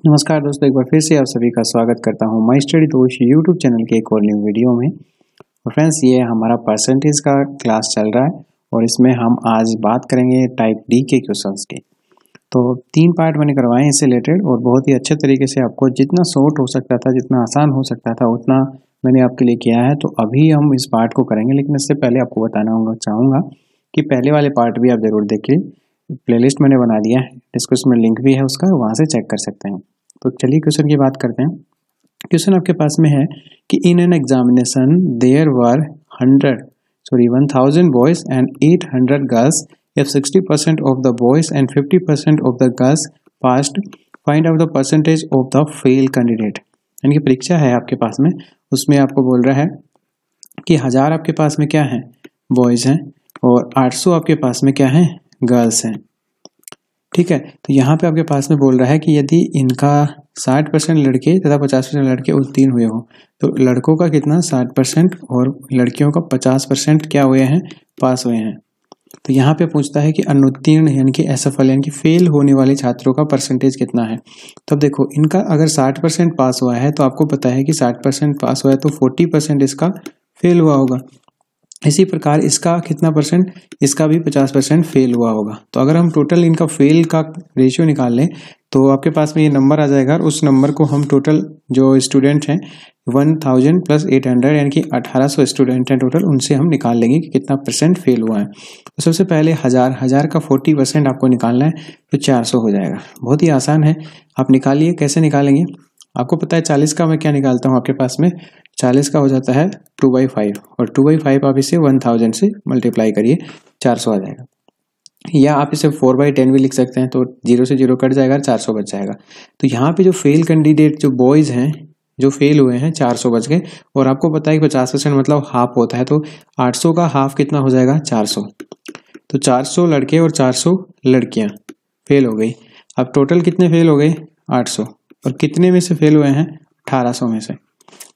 नमस्कार दोस्तों, एक बार फिर से आप सभी का स्वागत करता हूं माई स्टडी दोस्त यूट्यूब चैनल के एक और न्यू वीडियो में। और फ्रेंड्स, ये हमारा परसेंटेज का क्लास चल रहा है और इसमें हम आज बात करेंगे टाइप डी के क्वेश्चंस की। तो 3 पार्ट मैंने करवाए हैं इससे रिलेटेड और बहुत ही अच्छे तरीके से आपको जितना शॉर्ट हो सकता था, जितना आसान हो सकता था, उतना मैंने आपके लिए किया है। तो अभी हम इस पार्ट को करेंगे, लेकिन इससे पहले आपको बताना चाहूँगा कि पहले वाले पार्ट भी आप ज़रूर देखिए। प्लेलिस्ट मैंने बना दिया है, डिस्क्रिप्शन में लिंक भी है उसका, वहाँ से चेक कर सकते हैं। तो चलिए क्वेश्चन की बात करते हैं। क्वेश्चन आपके पास में है कि in an examination there were 1000 boys and 800 girls. If 60% of the boys and 50% of the girls passed, find out the percentage of the fail candidate. यानी कि परीक्षा है आपके पास में, उसमें आपको बोल रहा है कि 1000 आपके पास में क्या है, बॉयज हैं, और 800 आपके पास में क्या है, गर्ल्स हैं। ठीक है, तो यहाँ पे आपके पास में बोल रहा है कि यदि इनका 60% लड़के तथा 50% लड़के उत्तीर्ण हुए हो, तो लड़कों का कितना 60% और लड़कियों का 50% क्या हुए हैं, पास हुए हैं। तो यहाँ पे पूछता है कि अनुत्तीर्ण यानी कि असफल यानी कि फेल होने वाले छात्रों का परसेंटेज कितना है। तो अब देखो, इनका अगर 60% पास हुआ है तो आपको पता है कि 60% पास हुआ है तो 40% इसका फेल हुआ होगा। इसी प्रकार इसका कितना परसेंट, इसका भी 50% फेल हुआ होगा। तो अगर हम टोटल इनका फेल का रेशियो निकाल लें तो आपके पास में ये नंबर आ जाएगा, और उस नंबर को हम टोटल जो स्टूडेंट हैं 1000 + 800 यानी कि 1800 स्टूडेंट हैं टोटल, उनसे हम निकाल लेंगे कि कितना परसेंट फेल हुआ है। तो सबसे पहले 1000 का 40% आपको निकालना है, तो 400 हो जाएगा। बहुत ही आसान है, आप निकालिए। कैसे निकालेंगे, आपको पता है 40 का मैं क्या निकालता हूँ, आपके पास में 40 का हो जाता है 2/5, और 2/5 आप इसे 1000 से मल्टीप्लाई करिए, 400 आ जाएगा। या आप इसे 4/10 भी लिख सकते हैं, तो 0 से 0 कट जाएगा, 400 बच जाएगा। तो यहाँ पे जो फेल कैंडिडेट जो बॉयज हैं जो फेल हुए हैं 400 बच गए, और आपको पता है कि 50% मतलब हाफ होता है, तो 800 का हाफ कितना हो जाएगा, 400। तो 400 लड़के और 400 लड़कियां फेल हो गई। अब टोटल कितने फेल हो गए, 800, और कितने में से फेल हुए हैं, 1800 में से।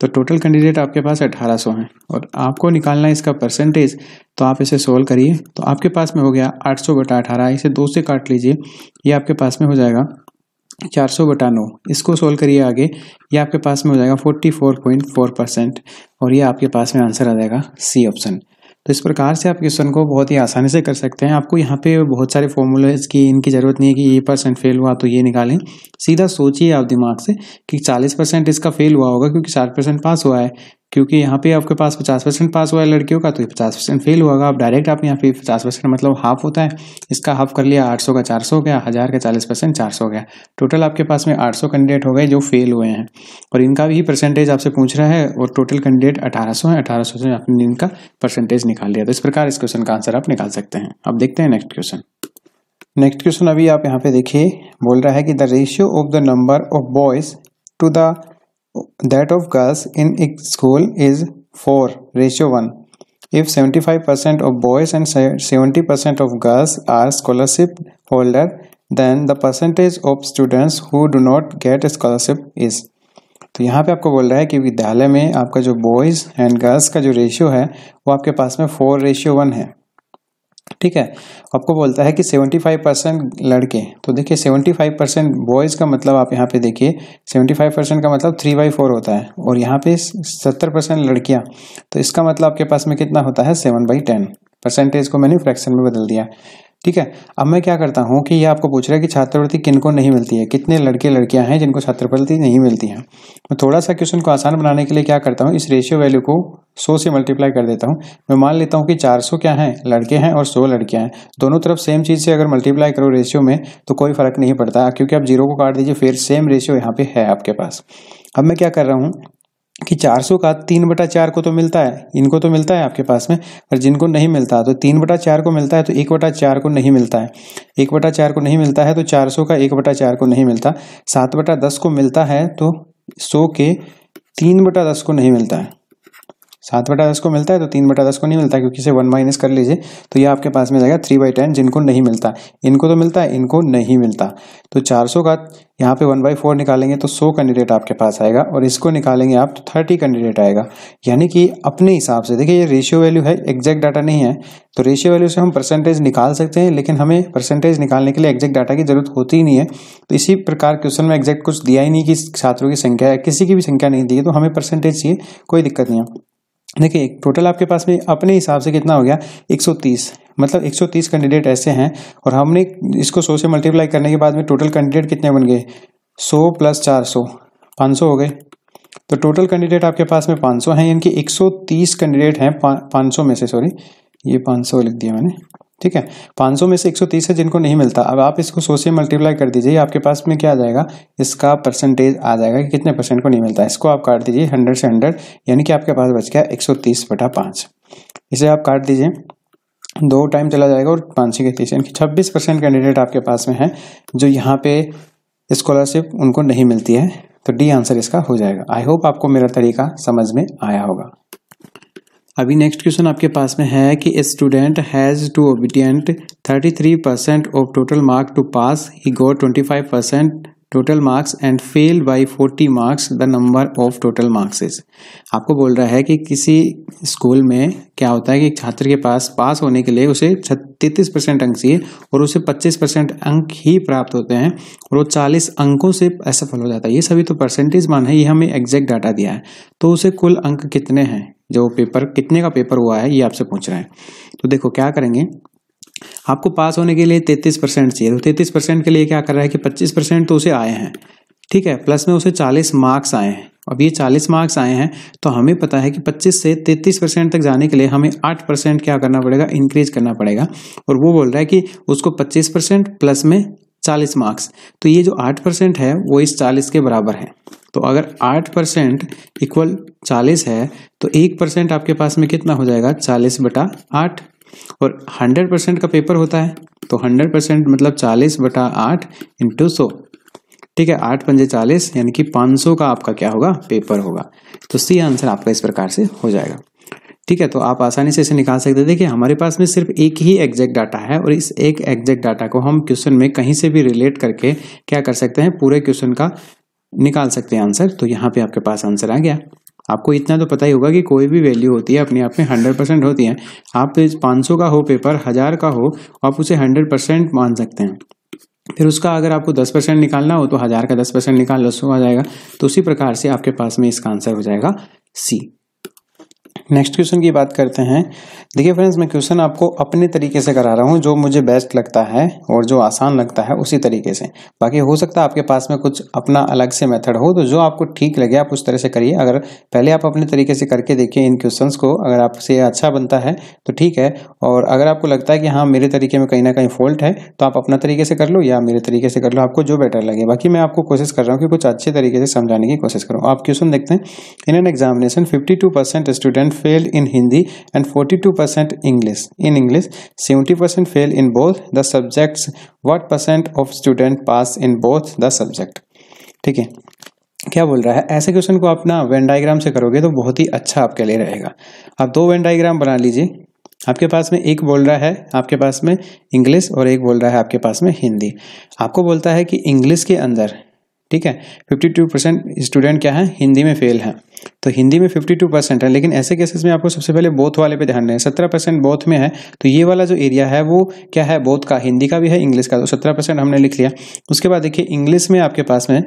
तो टोटल कैंडिडेट आपके पास 1800 हैं, और आपको निकालना है इसका परसेंटेज। तो आप इसे सोल्व करिए, तो आपके पास में हो गया 800/18, इसे 2 से काट लीजिए, ये आपके पास में हो जाएगा 400/9। इसको सोल्व करिए आगे, ये आपके पास में हो जाएगा 44.4%, और ये आपके पास में आंसर आ जाएगा सी ऑप्शन। तो इस प्रकार से आप क्वेश्चन को बहुत ही आसानी से कर सकते हैं। आपको यहाँ पे बहुत सारे फॉर्मूलेज की इनकी जरूरत नहीं है कि ये परसेंट फेल हुआ तो ये निकालें। सीधा सोचिए आप दिमाग से कि 40% इसका फेल हुआ होगा क्योंकि 60% पास हुआ है, क्योंकि यहाँ पे आपके पास 50% पास हुआ है लड़कियों का, तो ये 50% फेल हुआ होगा। आप डायरेक्ट आप यहाँ पे 50% मतलब हाफ होता है, इसका हाफ कर लिया, 800 का 400 हो गया, 1000 का 40% 400 हो गया। टोटल आपके पास में 800 कैंडिडेट हो गए जो फेल हुए हैं, और इनका भी परसेंटेज आपसे पूछ रहा है, और टोटल कैंडिडेट 1800 है, 1800 से आपने इनका परसेंटेज निकाल लिया। तो इस प्रकार इस क्वेश्चन का आंसर आप निकाल सकते हैं। अब देखते हैं नेक्स्ट क्वेश्चन। नेक्स्ट क्वेश्चन अभी आप यहाँ पे देखिए, बोल रहा है कि the ratio of the number of boys to the that of girls in a school is 4:1. If 75% of boys and 70% of girls are scholarship holder, then the percentage of students who do not get scholarship is. तो यहाँ पे आपको बोल रहा है कि विद्यालय में आपका जो बॉयज एंड गर्ल्स का जो रेशियो है वो आपके पास में 4:1 है। ठीक है, आपको बोलता है कि 75% लड़के, तो देखिए 75% बॉयज़ का मतलब आप यहाँ पे देखिए 75% का मतलब 3/4 होता है, और यहाँ पे 70% लड़कियाँ, तो इसका मतलब आपके पास में कितना होता है, 7/10। परसेंटेज को मैंने फ्रैक्शन में बदल दिया। ठीक है, अब मैं क्या करता हूँ कि ये आपको पूछ रहा है कि छात्रवृत्ति किनको नहीं मिलती है, कितने लड़के लड़कियां हैं जिनको छात्रवृत्ति नहीं मिलती है। मैं थोड़ा सा क्वेश्चन को आसान बनाने के लिए क्या करता हूँ, इस रेशियो वैल्यू को 100 से मल्टीप्लाई कर देता हूँ। मैं मान लेता हूँ कि 400 क्या है, लड़के हैं, और 100 लड़कियां हैं। दोनों तरफ सेम चीज़ से अगर मल्टीप्लाई करो रेशियो में तो कोई फर्क नहीं पड़ता, क्योंकि आप 0 को काट दीजिए, फिर सेम रेशियो यहाँ पे है आपके पास। अब मैं क्या कर रहा हूँ कि 400 का 3/4 को तो मिलता है, इनको तो मिलता है आपके पास में, और जिनको नहीं मिलता तो 3/4 को मिलता है, तो 1/4 को नहीं मिलता है। 1/4 को नहीं मिलता है तो 400 का 1/4 को नहीं मिलता। 7/10 को मिलता है, तो 100 के 3/10 को नहीं मिलता है। 7/10 को मिलता है तो 3/10 को नहीं मिलता, क्योंकि इसे 1 माइनस कर लीजिए तो ये आपके पास में जाएगा 3/10, जिनको नहीं मिलता। इनको तो मिलता है, इनको नहीं मिलता। तो 400 का यहाँ पे 1/4 निकालेंगे तो 100 कैंडिडेट आपके पास आएगा, और इसको निकालेंगे आप तो 30 कैंडिडेट आएगा। यानी कि अपने हिसाब से देखिए, ये रेशियो वैल्यू है, एग्जैक्ट डाटा नहीं है। तो रेशियो वैल्यू से हम परसेंटेज निकाल सकते हैं, लेकिन हमें परसेंटेज निकालने के लिए एग्जैक्ट डाटा की जरूरत होती ही नहीं है। तो इसी प्रकार क्वेश्चन में एग्जैक्ट कुछ दिया ही नहीं कि छात्रों की संख्या है, किसी की भी संख्या नहीं दी है, तो हमें परसेंटेज चाहिए, कोई दिक्कत नहीं है। देखिए टोटल आपके पास में अपने हिसाब से कितना हो गया, 130। मतलब 130 कैंडिडेट ऐसे हैं, और हमने इसको 100 से मल्टीप्लाई करने के बाद में टोटल कैंडिडेट कितने बन गए, 100 + 400 500 हो गए। तो टोटल कैंडिडेट आपके पास में 500 हैं, यानी कि 130 कैंडिडेट हैं 500 में से, सॉरी ये 500 लिख दिया मैंने, ठीक है। 500 में से 130 है जिनको नहीं मिलता। अब आप इसको 100 से मल्टीप्लाई कर दीजिए, आपके पास में क्या आ जाएगा, इसका परसेंटेज आ जाएगा कि कितने परसेंट को नहीं मिलता है। इसको आप काट दीजिए 100 से 100, यानी कि आपके पास बच गया 130/5। इसे आप काट दीजिए, 2 टाइम चला जाएगा और 5 के 30, यानी कि 26% कैंडिडेट आपके पास में है जो यहाँ पे स्कॉलरशिप उनको नहीं मिलती है। तो डी आंसर इसका हो जाएगा। आई होप आपको मेरा तरीका समझ में आया होगा। अभी नेक्स्ट क्वेश्चन आपके पास में है कि a student has to obtain 33% of total mark to pass, he got 25% total marks and fail by 40 marks, the number of total marks is. आपको बोल रहा है कि किसी स्कूल में क्या होता है कि एक छात्र के पास होने के लिए उसे 33% अंक चाहिए, और उसे 25% अंक ही प्राप्त होते हैं, और वो 40 अंकों से असफल हो जाता है। ये सभी तो परसेंटेज मान है, ये हमें एग्जैक्ट डाटा दिया है। तो उसे कुल अंक कितने हैं, जो पेपर कितने का पेपर हुआ है, ये आपसे पूछ रहा है। तो देखो क्या करेंगे, आपको पास होने के लिए 33% चाहिए, तो 33% के लिए क्या कर रहा है कि 25% तो उसे आए हैं, ठीक है, प्लस में उसे 40 मार्क्स आए हैं। अब ये 40 मार्क्स आए हैं, तो हमें पता है कि 25 से 33% तक जाने के लिए हमें 8% क्या करना पड़ेगा, इंक्रीज करना पड़ेगा। और वो बोल रहा है कि उसको 25% प्लस में 40 मार्क्स, तो ये जो 8% है वो इस 40 के बराबर है। तो अगर 8% इक्वल 40 है, तो 1% आपके पास में कितना हो जाएगा, 40/8। और 100% का पेपर होता है, तो 100% मतलब 40/8 × 100, ठीक है, 8 पंजे 40, यानी कि 500 का आपका क्या होगा, पेपर होगा। तो सी आंसर आपका इस प्रकार से हो जाएगा, ठीक है। तो आप आसानी से इसे निकाल सकते हैं। देखिए हमारे पास में सिर्फ एक ही एग्जैक्ट डाटा है, और इस एक एग्जैक्ट डाटा को हम क्वेश्चन में कहीं से भी रिलेट करके क्या कर सकते हैं, पूरे क्वेश्चन का निकाल सकते हैं आंसर। तो यहाँ पे आपके पास आंसर आ गया। आपको इतना तो पता ही होगा कि कोई भी वैल्यू होती है अपने आप में 100% होती है। आप 500 का हो पेपर, 1000 का हो, आप उसे 100% मान सकते हैं। फिर उसका अगर आपको 10% निकालना हो तो 1000 का 10% निकाल लो, 100 आ जाएगा। तो उसी प्रकार से आपके पास में इसका आंसर हो जाएगा सी। नेक्स्ट क्वेश्चन की बात करते हैं। देखिए फ्रेंड्स, मैं क्वेश्चन आपको अपने तरीके से करा रहा हूँ, जो मुझे बेस्ट लगता है और जो आसान लगता है उसी तरीके से। बाकी हो सकता है आपके पास में कुछ अपना अलग से मेथड हो, तो जो आपको ठीक लगे आप उस तरह से करिए। अगर पहले आप अपने तरीके से करके देखिए इन क्वेश्चंस को, अगर आपसे अच्छा बनता है तो ठीक है, और अगर आपको लगता है कि हाँ मेरे तरीके में कहीं ना कहीं फॉल्ट है, तो आप अपना तरीके से कर लो या मेरे तरीके से कर लो, आपको जो बेटर लगे। बाकी मैं आपको कोशिश कर रहा हूँ कि कुछ अच्छे तरीके से समझाने की कोशिश करूँ। आप क्वेश्चन देखते हैं। इन an examination 52% student fail in Hindi and 42% in English, 70% fail in both the subjects. What percent of student pass in both the subject? ठीक है, क्या बोल रहा है, ऐसे क्वेश्चन को आप ना वेन डायग्राम से करोगे तो बहुत ही अच्छा आपके लिए रहेगा। आप 2 वेन डायग्राम बना लीजिए। आपके पास में एक बोल रहा है आपके पास में इंग्लिश, और एक बोल रहा है आपके पास में हिंदी। आपको बोलता है कि इंग्लिश के अंदर, ठीक है, 52% स्टूडेंट क्या है, हिंदी में फेल है। तो हिंदी में 52% है, लेकिन ऐसे केसेस में आपको सबसे पहले बोथ वाले पे ध्यान देना है। 17% बोथ में है, तो ये वाला जो एरिया है वो क्या है, बोथ का, हिंदी का भी है इंग्लिश का, तो 17% हमने लिख लिया। उसके बाद देखिए इंग्लिश में आपके पास में,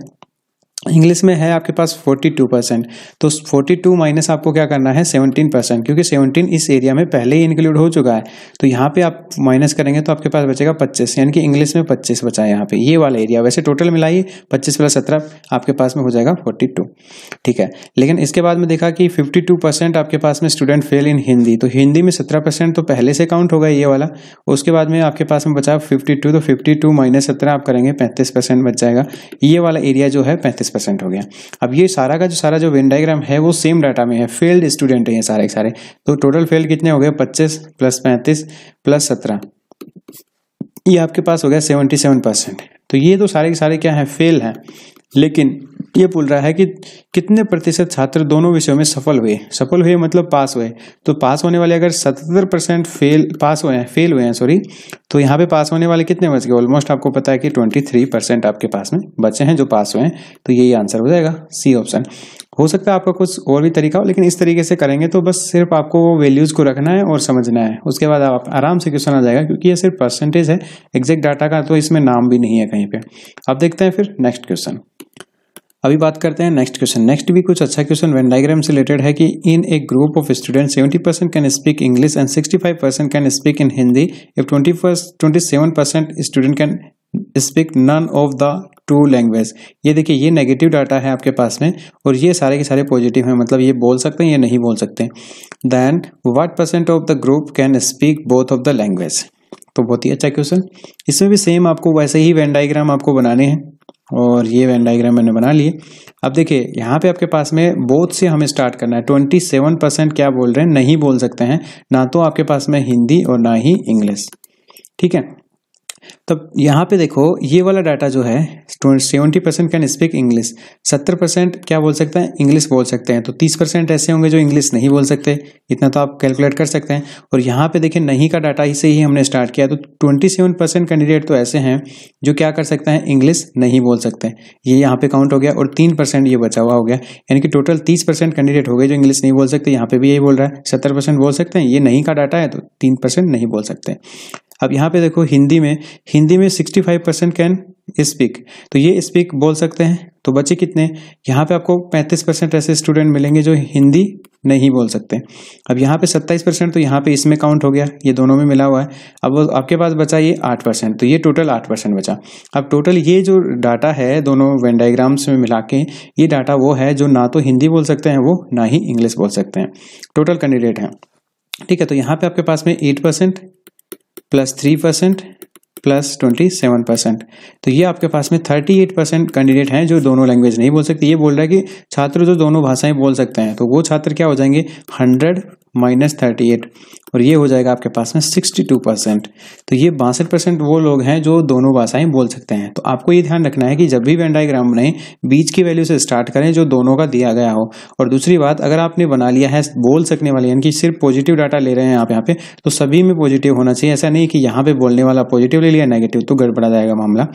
इंग्लिश में है आपके पास 42%, तो 42 माइनस आपको क्या करना है 17%, क्योंकि 17 इस एरिया में पहले ही इंक्लूड हो चुका है। तो यहाँ पे आप माइनस करेंगे तो आपके पास बचेगा 25, यानी कि इंग्लिश में 25 बचा है यहाँ पे, ये वाला एरिया। वैसे टोटल मिलाइए 25 + 17 आपके पास में हो जाएगा 42, ठीक है। लेकिन इसके बाद में देखा कि 52% आपके पास में स्टूडेंट फेल इन हिंदी, तो हिंदी में 17% तो पहले से काउंट होगा ये वाला। उसके बाद में आपके पास में बचा 52, तो 52 माइनस 17 आप करेंगे 35% बच जाएगा। ये वाला एरिया जो है 35% हो गया। अब ये सारा का सारा जो वेन डायग्राम है वो सेम डाटा में है, फेल्ड स्टूडेंट है ये सारे के सारे। तो टोटल फेल कितने हो गए, 25 + 35 + 17, ये आपके पास हो गया 77%। तो ये तो सारे के सारे क्या है, फेल हैं। लेकिन ये बोल रहा है कि कितने प्रतिशत छात्र दोनों विषयों में सफल हुए मतलब पास हुए। तो पास होने वाले अगर 77% फेल हुए हैं सॉरी, तो यहाँ पे पास होने वाले कितने बच गए? ऑलमोस्ट आपको पता है कि 23% आपके पास में बचे हैं जो पास हुए हैं। तो यही आंसर हो जाएगा, सी ऑप्शन। हो सकता है आपका कुछ और भी तरीका हो, लेकिन इस तरीके से करेंगे तो बस सिर्फ आपको वो वैल्यूज को रखना है और समझना है, उसके बाद आप आराम से क्वेश्चन आ जाएगा, क्योंकि ये सिर्फ परसेंटेज है, एग्जैक्ट डाटा का तो इसमें नाम भी नहीं है कहीं पे। अब देखते हैं फिर नेक्स्ट क्वेश्चन। अभी बात करते हैं नेक्स्ट क्वेश्चन। नेक्स्ट भी कुछ अच्छा क्वेश्चन वेन डायग्राम से रिलेटेड है कि in a group of student 70% can speak English and 65% can speak in Hindi if 27% student can speak none of the two language. ये देखिए, ये नेगेटिव डाटा है आपके पास में और ये सारे के सारे पॉजिटिव हैं, मतलब ये बोल सकते हैं, ये नहीं बोल सकते। Then what percent of the group can speak both of the language. तो बहुत ही अच्छा क्वेश्चन। इसमें भी सेम आपको वैसे ही वेन डायग्राम आपको बनाने हैं और ये वेन डायग्राम मैंने बना लिए। अब देखिए यहाँ पे आपके पास में बोथ से हमें स्टार्ट करना है। 27% क्या बोल रहे हैं? नहीं बोल सकते हैं, ना तो आपके पास में हिंदी और ना ही इंग्लिश। ठीक है, तब यहाँ पे देखो ये वाला डाटा जो है 70% कैन स्पीक इंग्लिश, 70% क्या बोल सकते हैं? इंग्लिश बोल सकते हैं। तो 30% ऐसे होंगे जो इंग्लिश नहीं बोल सकते, इतना तो आप कैलकुलेट कर सकते हैं। और यहाँ पे देखिए नहीं का डाटा ही से ही हमने स्टार्ट किया, तो 27% कैंडिडेट तो ऐसे हैं जो क्या कर सकते हैं? इंग्लिश नहीं बोल सकते। ये यहाँ पे काउंट हो गया और 3% ये बचा हुआ हो गया, यानी कि टोटल 30% कैंडिडेट हो गए जो इंग्लिश नहीं बोल सकते। यहाँ पे भी यही बोल रहा है 70% बोल सकते हैं, ये नहीं का डाटा है तो 3% नहीं बोल सकते। अब यहाँ पे देखो हिंदी में 65% कैन स्पीक, तो ये स्पीक बोल सकते हैं। तो बचे कितने? यहाँ पे आपको 35% ऐसे स्टूडेंट मिलेंगे जो हिंदी नहीं बोल सकते। अब यहाँ पे 27%, तो यहाँ पे इसमें काउंट हो गया, ये दोनों में मिला हुआ है। अब आपके पास बचा ये 8%, तो ये टोटल 8% बचा। अब टोटल ये जो डाटा है दोनों वेन डायग्राम्स में मिला के, ये डाटा वो है जो ना तो हिंदी बोल सकते हैं वो, ना ही इंग्लिश बोल सकते हैं, टोटल कैंडिडेट हैं। ठीक है, तो यहाँ पे आपके पास में 8% प्लस 3% प्लस 27%, तो ये आपके पास में 38% कैंडिडेट हैं जो दोनों लैंग्वेज नहीं बोल सकते। ये बोल रहा है कि छात्र जो दोनों भाषाएं बोल सकते हैं, तो वो छात्र क्या हो जाएंगे? 100 माइनस 38, और ये हो जाएगा आपके पास में 62%। तो ये 62% वो लोग हैं जो दोनों भाषाएं बोल सकते हैं। तो आपको ये ध्यान रखना है कि जब भी वेन डायग्राम बनाएं, बीच की वैल्यू से स्टार्ट करें जो दोनों का दिया गया हो। और दूसरी बात, अगर आपने बना लिया है बोल सकने वाले, यानी कि सिर्फ पॉजिटिव डाटा ले रहे हैं आप यहाँ पे, तो सभी में पॉजिटिव होना चाहिए। ऐसा नहीं कि यहाँ पे बोलने वाला पॉजिटिव ले लिया, नेगेटिव, तो गड़बड़ा जाएगा मामला।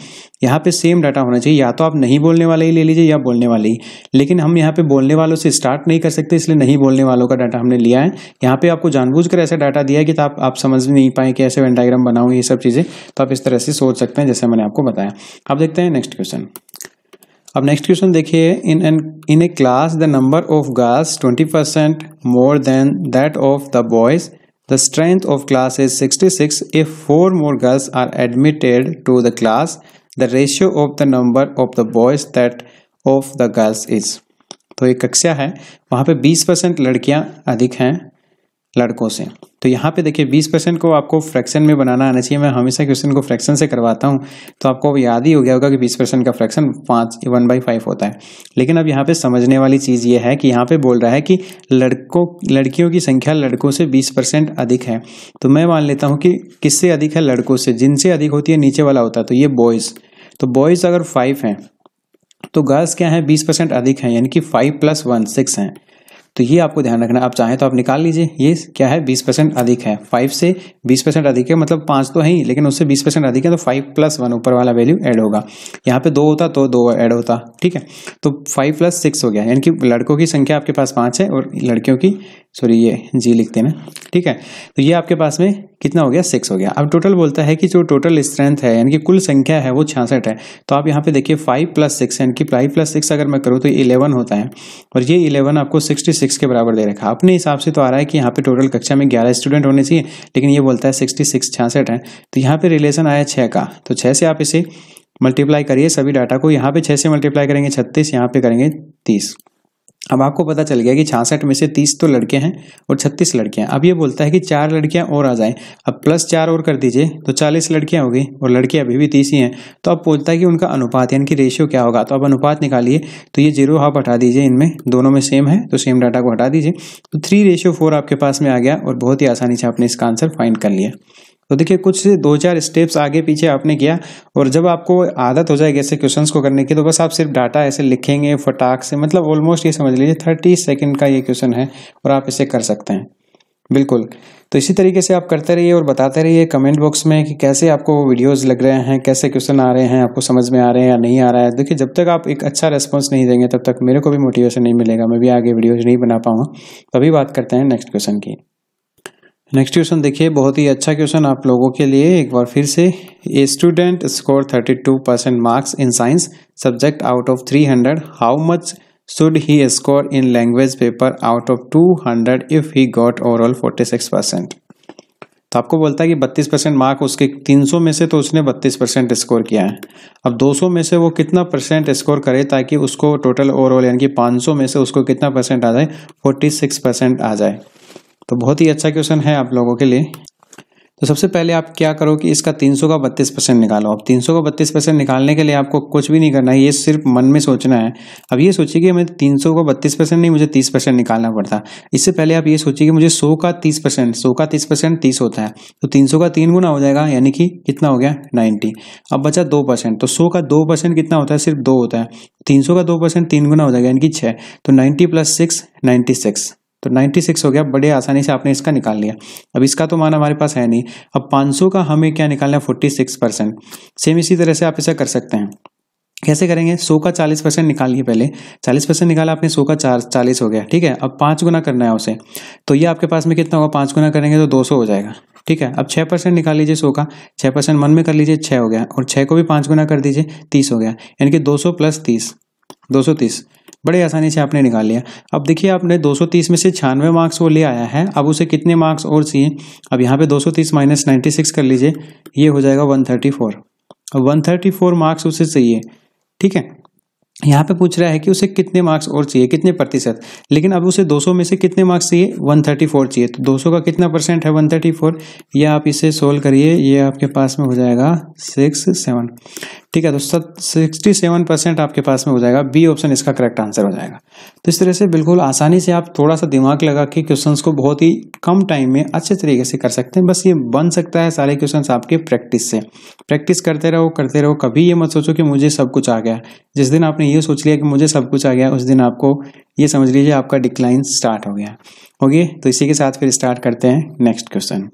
यहाँ पे सेम डाटा होना चाहिए, या तो आप नहीं बोलने वाले ही ले लीजिए या बोलने वाले ही। लेकिन हम यहाँ पे बोलने वालों से स्टार्ट नहीं कर सकते, इसलिए नहीं बोलने वालों का डाटा हमने लिया है। यहाँ पे आपको जानबूझकर ऐसा डाटा दिया है कि आप समझ नहीं पाए कि ऐसे वेन डायग्राम बनाऊं, ये सब चीजें, तो आप इस तरह से सोच सकते हैं जैसे मैंने आपको बताया। अब देखते हैं नेक्स्ट क्वेश्चन। अब नेक्स्ट क्वेश्चन देखिए, in a class the number of girls 20% more than that of the boys, the strength of class is 66। If 4 more girls are admitted to the class, the ratio of the number of the boys that of the girls is. तो एक कक्षा है, वहां पे 20% लड़कियां अधिक हैं लड़कों से। तो यहाँ पे देखिए 20% को आपको फ्रैक्शन में बनाना आना चाहिए। मैं हमेशा क्वेश्चन को फ्रैक्शन से करवाता हूँ, तो आपको याद ही हो गया होगा कि 20% का फ्रैक्शन 1/5 होता है। लेकिन अब यहाँ पे समझने वाली चीज़ ये है कि यहाँ पे बोल रहा है कि लड़कियों की संख्या लड़कों से 20% अधिक है। तो मैं मान लेता हूँ कि किससे अधिक है? लड़कों से। जिनसे अधिक होती है नीचे वाला होता है, तो ये बॉयज़। तो बॉयज़ अगर 5 हैं तो गर्ल्स क्या है? 20% अधिक हैं, यानी कि 5 + 1 6 हैं। तो ये आपको ध्यान रखना। आप चाहें तो आप निकाल लीजिए, ये क्या है? 20% अधिक है। 5 से 20% अधिक है, मतलब 5 तो है ही, लेकिन उससे 20% अधिक है, तो 5 + 1 ऊपर वाला वैल्यू ऐड होगा। यहाँ पे 2 होता तो 2 ऐड होता। ठीक है, तो 5 + 6 हो गया, यानी कि लड़कों की संख्या आपके पास 5 है और लड़कियों की, सॉरी ये जी लिखते हैं ना, ठीक है। तो ये आपके पास में कितना हो गया? 6 हो गया। अब टोटल बोलता है कि जो टोटल स्ट्रेंथ है, यानी कि कुल संख्या है, वो 66 है। तो आप यहाँ पे देखिए 5 + 6, यानी कि 5 + 6 अगर मैं करूँ तो 11 होता है, और ये 11 आपको 66 के बराबर दे रखा है। अपने हिसाब से तो आ रहा है कि यहाँ पे टोटल कक्षा में 11 स्टूडेंट होने चाहिए, लेकिन ये बोलता है 66 66 है। तो यहाँ पे रिलेशन आया 6 का, तो 6 से आप इसे मल्टीप्लाई करिए सभी डाटा को। यहाँ पे 6 से मल्टीप्लाई करेंगे 36, यहाँ पे करेंगे 30। अब आपको पता चल गया कि 66 में से 30 तो लड़के हैं और 36 लड़कियां। अब ये बोलता है कि 4 लड़कियां और आ जाएं। अब +4 और कर दीजिए तो 40 लड़कियां हो गई, और लड़के अभी भी 30 ही हैं। तो अब बोलता है कि उनका अनुपात यानी कि रेशियो क्या होगा। तो अब अनुपात निकालिए, तो ये 0 आप हटा दीजिए, इनमें दोनों में सेम है, तो सेम डाटा को हटा दीजिए। तो 3:4 आपके पास में आ गया, और बहुत ही आसानी से आपने इसका आंसर फाइंड कर लिया। तो देखिए कुछ 2-4 स्टेप्स आगे पीछे आपने किया, और जब आपको आदत हो जाएगी ऐसे क्वेश्चंस को करने की तो बस आप सिर्फ डाटा ऐसे लिखेंगे फटाक से, मतलब ऑलमोस्ट ये समझ लीजिए 30 सेकंड का ये क्वेश्चन है और आप इसे कर सकते हैं बिल्कुल। तो इसी तरीके से आप करते रहिए और बताते रहिए कमेंट बॉक्स में कि कैसे आपको वीडियोस लग रहे हैं, कैसे क्वेश्चन आ रहे हैं, आपको समझ में आ रहे हैं या नहीं आ रहा है। देखिए जब तक आप एक अच्छा रेस्पॉन्स नहीं देंगे तब तक मेरे को भी मोटिवेशन नहीं मिलेगा, मैं भी आगे वीडियोज नहीं बना पाऊंगा। तो अभी बात करते हैं नेक्स्ट क्वेश्चन की। नेक्स्ट क्वेश्चन देखिए, बहुत ही अच्छा क्वेश्चन आप लोगों के लिए एक बार फिर से। A student score 32% marks in science subject out of 300, how much should he score in language paper out of 200 if he got overall 46%। तो आपको बोलता है कि 32% मार्क उसके 300 में से, तो उसने 32% स्कोर किया है। अब 200 में से वो कितना परसेंट स्कोर करे ताकि उसको टोटल ओवरऑल यानी कि 500 में से उसको कितना परसेंट आ जाए, 46% आ जाए। तो बहुत ही अच्छा क्वेश्चन है आप लोगों के लिए। तो सबसे पहले आप क्या करो कि इसका 300 का 32% निकालो। अब 300 का 32% निकालने के लिए आपको कुछ भी नहीं करना है, ये सिर्फ मन में सोचना है। अब ये सोचिए कि हमें 300 का 32% नहीं, मुझे 30% निकालना पड़ता। इससे पहले आप ये सोचिए कि मुझे 100 का 30%, 100 का 30% 30 होता है, तो 300 का 3 गुना हो जाएगा, यानी कि कितना हो गया 90। अब बचा 2%, तो 100 का 2% कितना होता है, सिर्फ 2 होता है। 300 का 2% 3 गुना हो जाएगा यानी कि 6, तो 90 + 6 96, तो 96 हो गया। बड़े आसानी से आपने इसका निकाल लिया। अब इसका तो मान हमारे पास है नहीं। अब 500 का हमें क्या निकालना है, 46%। सेम इसी तरह से आप इसे कर सकते हैं। कैसे करेंगे, 100 का 40% निकालिए। पहले 40% निकाला आपने, 100 का 40 हो गया, ठीक है। अब 5 गुना करना है उसे, तो ये आपके पास में कितना होगा, 5 गुना करेंगे तो 200 हो जाएगा, ठीक है। अब 6% निकाल लीजिए 100 का, 6% मन में कर लीजिए, 6 हो गया, और 6 को भी 5 गुना कर दीजिए, 30 हो गया, यानी कि 200 + 30 230। बड़े आसानी से आपने निकाल लिया। अब देखिए आपने 230 में से 96 मार्क्स वो ले आया है, अब उसे कितने मार्क्स और चाहिए। अब यहाँ पे 230 - 96 कर लीजिए, ये हो जाएगा 134। अब 134 मार्क्स उसे चाहिए, ठीक है। यहाँ पे पूछ रहा है कि उसे कितने मार्क्स और चाहिए, कितने प्रतिशत, लेकिन अब उसे 200 में से कितने मार्क्स चाहिए, 134 चाहिए। तो 200 का कितना परसेंट है, 134। ये आप इसे सोल्व करिए, ये आपके पास में हो जाएगा 67, ठीक है। तो 67% आपके पास में हो जाएगा। बी ऑप्शन इसका करेक्ट आंसर हो जाएगा। तो इस तरह से बिल्कुल आसानी से आप थोड़ा सा दिमाग लगा के क्वेश्चंस को बहुत ही कम टाइम में अच्छे तरीके से कर सकते हैं। बस ये बन सकता है सारे क्वेश्चंस आपके प्रैक्टिस से। प्रैक्टिस करते रहो। कभी ये मत सोचो कि मुझे सब कुछ आ गया। जिस दिन आपने ये सोच लिया कि मुझे सब कुछ आ गया, उस दिन आपको ये समझ लीजिए आपका डिक्लाइन स्टार्ट हो गया। ओके, तो इसी के साथ फिर स्टार्ट करते हैं नेक्स्ट क्वेश्चन।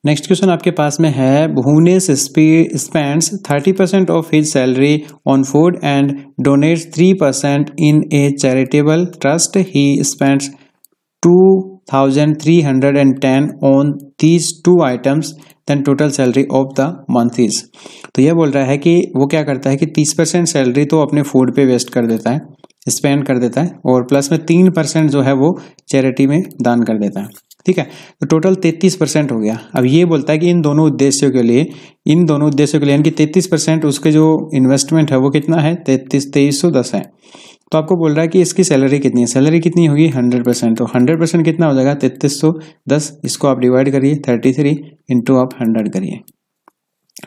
नेक्स्ट क्वेश्चन आपके पास में है, Bhuvnesh spends 30% of his salary on food and donates 3% in a charitable trust. He spends 2310 on these 2 items, then total salary of the month is. तो यह बोल रहा है कि वो क्या करता है कि 30% सैलरी तो अपने फूड पे वेस्ट कर देता है, स्पेंड कर देता है, और प्लस में 3% जो है वो चैरिटी में दान कर देता है, ठीक है। तो टोटल 33% हो गया। अब ये बोलता है कि इन दोनों उद्देश्यों के लिए यानी कि 33% उसके जो इन्वेस्टमेंट है वो कितना है, 2310 है। तो आपको बोल रहा है कि इसकी सैलरी कितनी है, सैलरी कितनी होगी 100%। तो 100% कितना हो जाएगा 3310। इसको आप डिवाइड करिए 33 इंटू आप 100 करिए,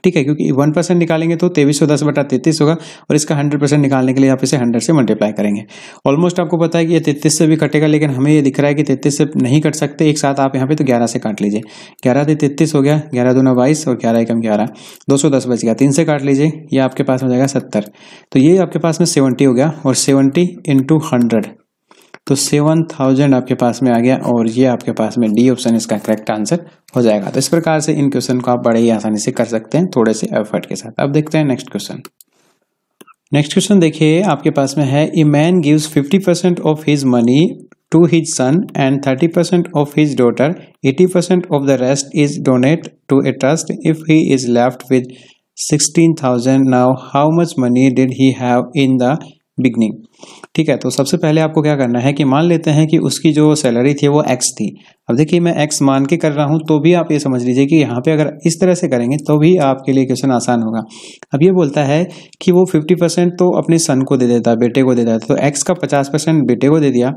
ठीक है, क्योंकि 1% निकालेंगे तो 2310/33 होगा, और इसका 100% निकालने के लिए आप इसे 100 से मल्टीप्लाई करेंगे। ऑलमोस्ट आपको पता है कि ये 33 से भी कटेगा, लेकिन हमें ये दिख रहा है कि 33 से नहीं कट सकते एक साथ आप यहाँ पे, तो 11 से काट लीजिए। 11 से 33 हो गया, 11 दूना 22 और 11 एकम 11, 210 बच गया। 3 से काट लीजिए, ये आपके पास हो जाएगा 70। तो ये आपके पास में 70 हो गया, और 70 इंटू 100 तो 7000 आपके पास में आ गया, और ये आपके पास में डी ऑप्शन इसका करेक्ट आंसर हो जाएगा। तो इस प्रकार से इन क्वेश्चन को आप बड़े ही आसानी से कर सकते हैं थोड़े से एफर्ट के साथ। अब देखते हैं नेक्स्ट क्वेश्चन। नेक्स्ट क्वेश्चन देखिए आपके पास में है, a man gives 50% of his money to his son and 30% of his daughter, 80% of the rest is donate to a trust. If he is left with 16,000, now how much money did he have in the beginning. ठीक है, तो सबसे पहले आपको क्या करना है कि मान लेते हैं कि उसकी जो सैलरी थी वो एक्स थी। अब देखिए मैं एक्स मान के कर रहा हूं, तो भी आप ये समझ लीजिए कि यहाँ पे अगर इस तरह से करेंगे तो भी आपके लिए क्वेश्चन आसान होगा। अब ये बोलता है कि वो 50% तो अपने सन को दे देता है, बेटे को दे देता है, तो एक्स का 50% बेटे को दे दिया,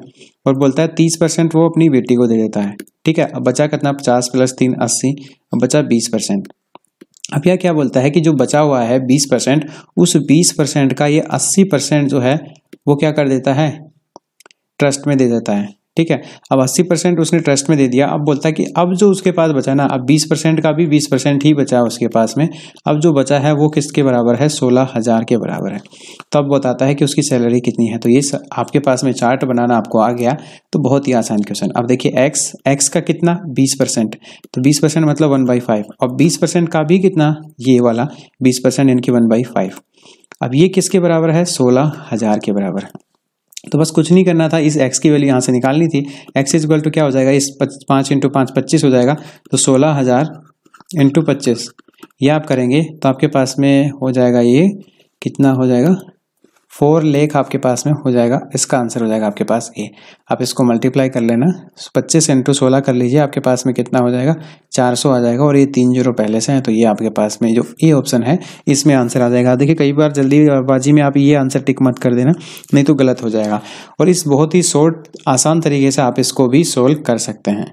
और बोलता है 30% वो अपनी बेटी को दे देता है। ठीक है, अब बचा कितना, 50 + 3 80, अब बचा 20%। अब यह क्या बोलता है कि जो बचा हुआ है 20%, उस 20% का ये 80% जो है वो क्या कर देता है, ट्रस्ट में दे देता है। ठीक है। अब 80% उसने ट्रस्ट में दे दिया। अब बोलता है कि अब जो उसके पास बचा ना, अब 20% का भी 20% ही बचा उसके पास में। अब जो बचा है वो किसके बराबर है? 16,000 के बराबर है। तो अब बताता है कि उसकी सैलरी कितनी है। तो ये आपके पास में चार्ट बनाना आपको आ गया, तो बहुत ही आसान क्वेश्चन। अब देखिए एक्स का कितना? 20%, तो 20% मतलब 1/5। और 20% का भी कितना? ये वाला 20% इनकी 1/5। अब ये किसके बराबर है? 16,000 के बराबर है। तो बस कुछ नहीं करना था, इस x की वैल्यू यहाँ से निकालनी थी। x इज इक्वल टू क्या हो जाएगा? इस 5 × 5 25 हो जाएगा। तो 16,000 × 25 ये आप करेंगे तो आपके पास में हो जाएगा, ये कितना हो जाएगा? 4 लाख आपके पास में हो जाएगा। इसका आंसर हो जाएगा आपके पास ए। आप इसको मल्टीप्लाई कर लेना, 25 × 16 कर लीजिए, आपके पास में कितना हो जाएगा? 400 आ जाएगा। और ये 3 जीरो पहले से हैं, तो ये आपके पास में जो ए ऑप्शन है इसमें आंसर आ जाएगा। देखिए कई बार जल्दीबाजी में आप ये आंसर टिक मत कर देना, नहीं तो गलत हो जाएगा। और इस बहुत ही शॉर्ट आसान तरीके से आप इसको भी सोल्व कर सकते हैं।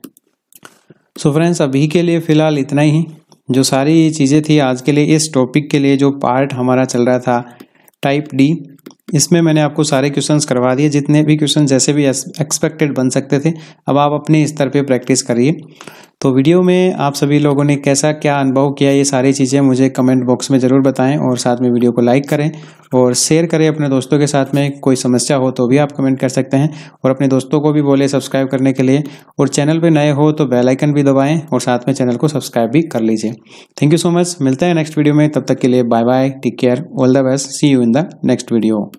सो फ्रेंड्स, अभी के लिए फ़िलहाल इतना ही। जो सारी चीज़ें थी आज के लिए, इस टॉपिक के लिए जो पार्ट हमारा चल रहा था टाइप डी, इसमें मैंने आपको सारे क्वेश्चंस करवा दिए, जितने भी क्वेश्चन जैसे भी एक्सपेक्टेड बन सकते थे। अब आप अपने स्तर पे प्रैक्टिस करिए। तो वीडियो में आप सभी लोगों ने कैसा क्या अनुभव किया, ये सारी चीज़ें मुझे कमेंट बॉक्स में ज़रूर बताएं। और साथ में वीडियो को लाइक करें और शेयर करें अपने दोस्तों के साथ में। कोई समस्या हो तो भी आप कमेंट कर सकते हैं, और अपने दोस्तों को भी बोले सब्सक्राइब करने के लिए। और चैनल पर नए हो तो बेल आइकन भी दबाएँ और साथ में चैनल को सब्सक्राइब भी कर लीजिए। Thank you so much. मिलते हैं नेक्स्ट वीडियो में, तब तक के लिए bye bye, take care, all the best, see you in the next video.